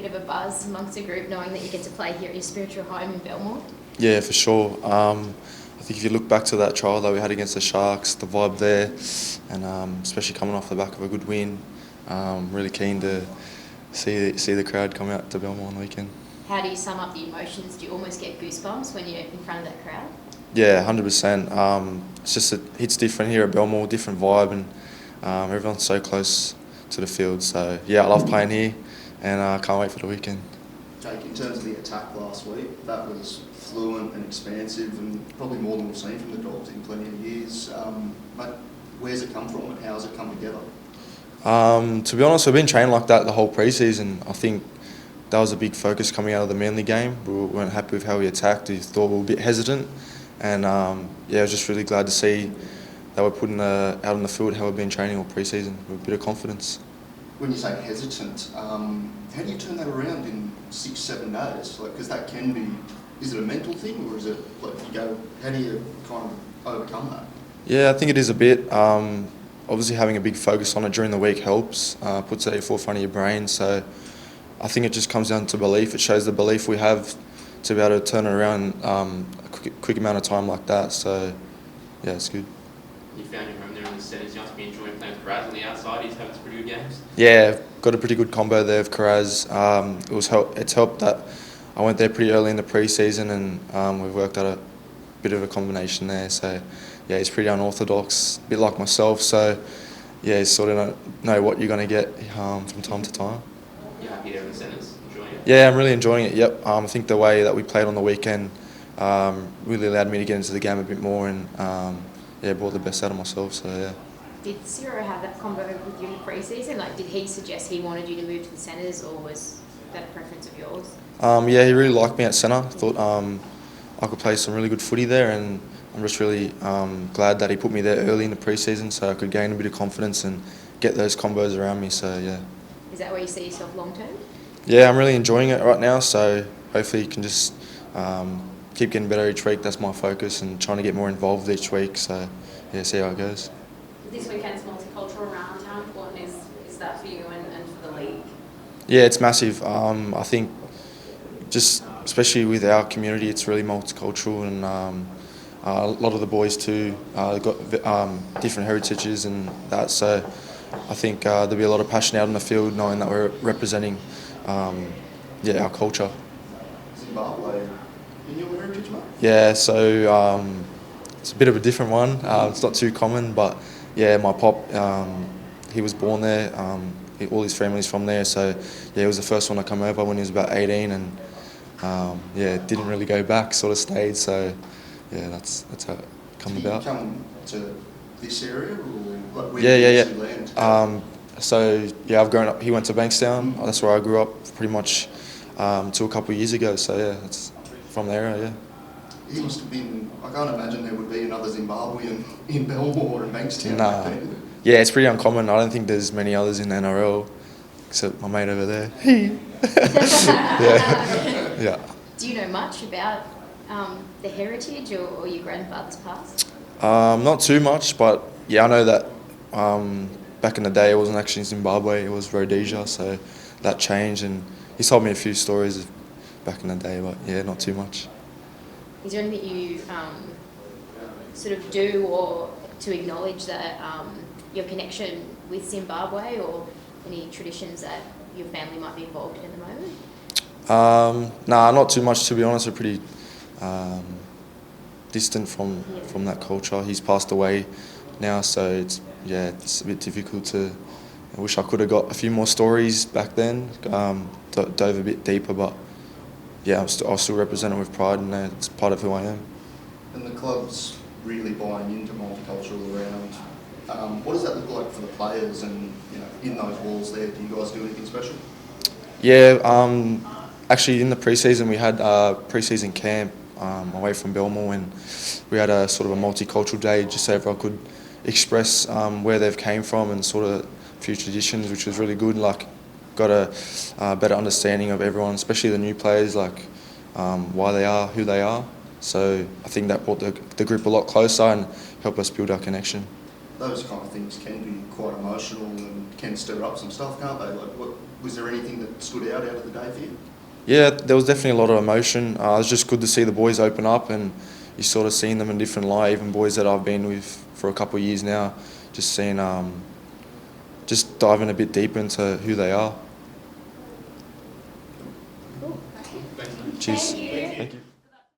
bit of a buzz amongst the group knowing that you get to play here at your spiritual home in Belmore? Yeah, for sure. I think if you look back to that trial that we had against the Sharks, the vibe there, and especially coming off the back of a good win, really keen to see the crowd come out to Belmore on the weekend. How do you sum up the emotions? Do you almost get goosebumps when you're in front of that crowd? Yeah, 100%. It's just it's different here at Belmore, different vibe, and everyone's so close to the field. So yeah, I love playing here, and I can't wait for the weekend. Jake, in terms of the attack last week, that was fluent and expansive, and probably more than we've seen from the Dogs in plenty of years. Mate, where's it come from, and how's it come together? To be honest, we've been training like that the whole pre-season. I think that was a big focus coming out of the Manly game. We weren't happy with how we attacked. We thought we were a bit hesitant, and yeah, I was just really glad to see that we're putting out on the field how we've been training all pre-season with a bit of confidence. When you say hesitant, how do you turn that around in 6-7 days? Like, because that can be, is it a mental thing, or is it like you go, how do you kind of overcome that? Yeah, I think it is a bit. Obviously, having a big focus on it during the week helps, puts it at the forefront of your brain. So I think it just comes down to belief. It shows the belief we have to be able to turn it around a quick amount of time like that. So yeah, it's good. You found your home there in the centres. You must be enjoying playing with Karaz on the outside. He's having some pretty good games. Yeah, got a pretty good combo there with Karaz. It's helped that I went there pretty early in the pre-season, and we've worked out a bit of a combination there. So yeah, he's pretty unorthodox, a bit like myself. So yeah, you sort of know what you're going to get from time to time. You're happy there in the centres, enjoying it? Yeah, I'm really enjoying it. Yep, I think the way that we played on the weekend really allowed me to get into the game a bit more, and yeah, brought the best out of myself. So yeah. Did Ciro have that combo with you in the pre-season? Like, did he suggest he wanted you to move to the centres, or was that a preference of yours? Yeah, he really liked me at centre. Thought I could play some really good footy there, and I'm just really glad that he put me there early in the pre-season so I could gain a bit of confidence and get those combos around me. So yeah. Is that where you see yourself long term? Yeah, I'm really enjoying it right now. So hopefully you can just keep getting better each week. That's my focus, and trying to get more involved each week. So yeah, see how it goes. This weekend's multicultural round. How important is that for you and for the league? Yeah, it's massive. I think just especially with our community, it's really multicultural, and a lot of the boys too got different heritages and that. So I think there'll be a lot of passion out in the field, knowing that we're representing our culture. Zimbabwe, in your heritage, mate? Yeah, so it's a bit of a different one. It's not too common, but yeah, my pop, he was born there. All his family's from there, so yeah, he was the first one to come over when he was about 18, and yeah, didn't really go back. Sort of stayed. So yeah, that's how it come about. Did you come to this area, or like where did you land? So yeah, I've grown up. He went to Bankstown. That's where I grew up, pretty much till a couple of years ago. So yeah, it's from there. Yeah. He must have been. I can't imagine there would be another Zimbabwean in Belmore and Bankstown. Nah. Yeah, it's pretty uncommon. I don't think there's many others in the NRL, except my mate over there. yeah. Yeah. Do you know much about the heritage or your grandfather's past? Not too much, but yeah, I know that back in the day it wasn't actually Zimbabwe, it was Rhodesia, so that changed, and he told me a few stories back in the day, but yeah, not too much. Is there anything you sort of do or to acknowledge that your connection with Zimbabwe, or any traditions that your family might be involved in at the moment? Nah, not too much, to be honest. We're pretty distant from that culture. He's passed away now, so it's a bit difficult to. I wish I could have got a few more stories back then, dove a bit deeper, but yeah, I'll still represent it with pride, and it's part of who I am. And the club's really buying into multicultural around. What does that look like for the players, and in those walls there? Do you guys do anything special? Yeah, actually in the pre-season we had a pre-season camp away from Belmore, and we had a sort of a multicultural day just so everyone could express where they've came from and sort of a few traditions, which was really good. Like, got a better understanding of everyone, especially the new players, like why they are, who they are. So I think that brought the group a lot closer and helped us build our connection. those kind of things can be quite emotional and can stir up some stuff, can't they? Like, was there anything that stood out of the day for you? Yeah, there was definitely a lot of emotion. It was just good to see the boys open up, and you sort of seeing them in a different light. Even boys that I've been with for a couple of years now, just seeing, just diving a bit deeper into who they are. Cool. Cheers. Thank you. Thank you.